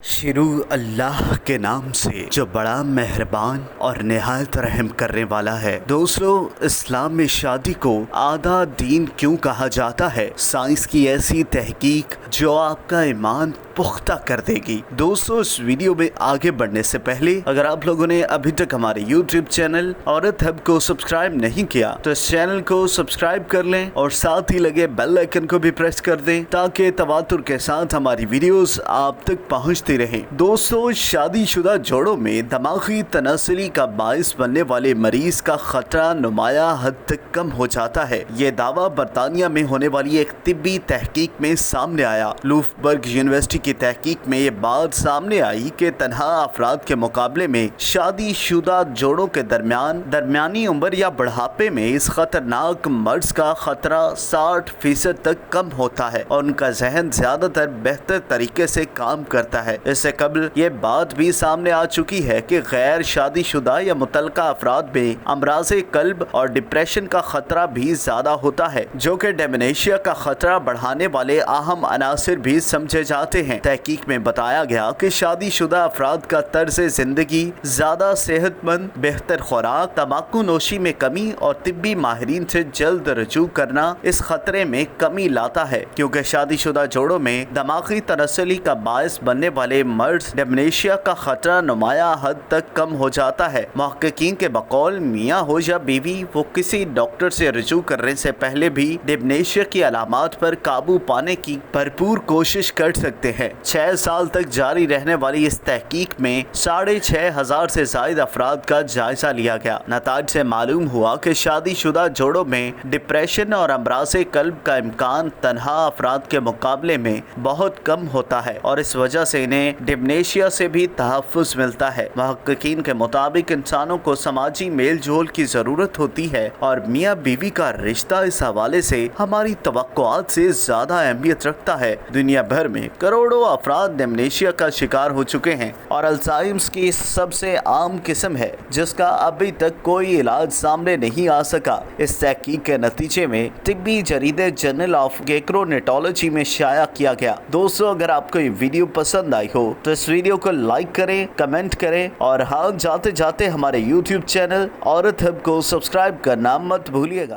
شروع اللہ کے نام سے جو بڑا مہربان اور نہایت رحم کرنے والا ہے۔ دوستو، اسلام میں شادی کو آدھا دین کیوں کہا جاتا ہے؟ سائنس کی ایسی تحقیق جو آپ کا ایمان پختہ کر دے گی۔ دوستو، اس ویڈیو میں آگے بڑھنے سے پہلے اگر آپ لوگوں نے ابھی تک ہمارے یوٹیوب چینل عورت ہب کو سبسکرائب نہیں کیا تو اس چینل کو سبسکرائب کر لیں اور ساتھ ہی لگے بیل آئیکن کو بھی پریس کر دیں تاکہ تواتر کے ساتھ ہماری ویڈیوز آپ تک پہنچتی رہیں۔ دوستو، شادی شدہ جوڑوں میں دماغی تناسلی کا باعث بننے والے مریض کا خطرہ نمایاں حد تک کم ہو جاتا ہے۔ یہ دعویٰ برطانیہ میں ہونے والی ایک طبی تحقیق میں سامنے آیا۔ لوفبرگ یونیورسٹی کی تحقیق میں یہ بات سامنے آئی کہ تنہا افراد کے مقابلے میں شادی شدہ جوڑوں کے درمیانی عمر یا بڑھاپے میں اس خطرناک مرض کا خطرہ 60% تک کم ہوتا ہے اور ان کا ذہن زیادہ تر بہتر طریقے سے کام کرتا ہے۔ اس سے قبل یہ بات بھی سامنے آ چکی ہے کہ غیر شادی شدہ یا متعلقہ افراد میں امراض قلب اور ڈپریشن کا خطرہ بھی زیادہ ہوتا ہے، جو کہ ڈیمنشیا کا خطرہ بڑھانے والے اہم عناصر بھی سمجھے جاتے ہیں۔ تحقیق میں بتایا گیا کہ شادی شدہ افراد کا طرز زندگی زیادہ صحت مند، بہتر خوراک، تمباکو نوشی میں کمی اور طبی ماہرین سے جلد رجوع کرنا اس خطرے میں کمی لاتا ہے، کیونکہ شادی شدہ جوڑوں میں دماغی تناسلی کا باعث بننے والے مرض ڈیمنشیا کا خطرہ نمایاں حد تک کم ہو جاتا ہے۔ محققین کے بقول میاں ہو یا بیوی، وہ کسی ڈاکٹر سے رجوع کرنے سے پہلے بھی ڈیمنشیا کی علامات پر قابو پانے کی بھرپور کوشش کر سکتے ہیں۔ 6 سال تک جاری رہنے والی اس تحقیق میں 6,500 سے زائد افراد کا جائزہ لیا گیا۔ نتائج سے معلوم ہوا کہ شادی شدہ جوڑوں میں ڈپریشن اور امراض قلب کا امکان تنہا افراد کے مقابلے میں بہت کم ہوتا ہے اور اس وجہ سے انہیں ڈیمنشیا سے بھی تحفظ ملتا ہے۔ محققین کے مطابق انسانوں کو سماجی میل جول کی ضرورت ہوتی ہے اور میاں بیوی کا رشتہ اس حوالے سے ہماری توقعات سے زیادہ اہمیت رکھتا ہے۔ دنیا بھر میں کروڑوں افراد ڈیمنشیا کا شکار ہو چکے ہیں اور الزائمرز کی سب سے عام قسم ہے جس کا ابھی تک کوئی علاج سامنے نہیں آ سکا۔ اس تحقیق کے نتیجے میں طبی جریدے جرنل آف گیسٹرونٹرولوجی میں شائع کیا گیا۔ دوستو، اگر آپ کو یہ ویڈیو پسند آئی ہو تو اس ویڈیو کو لائک کریں، کمنٹ کریں اور ہاں، جاتے جاتے ہمارے یوٹیوب چینل عورت ہب کو سبسکرائب کرنا مت بھولیے گا۔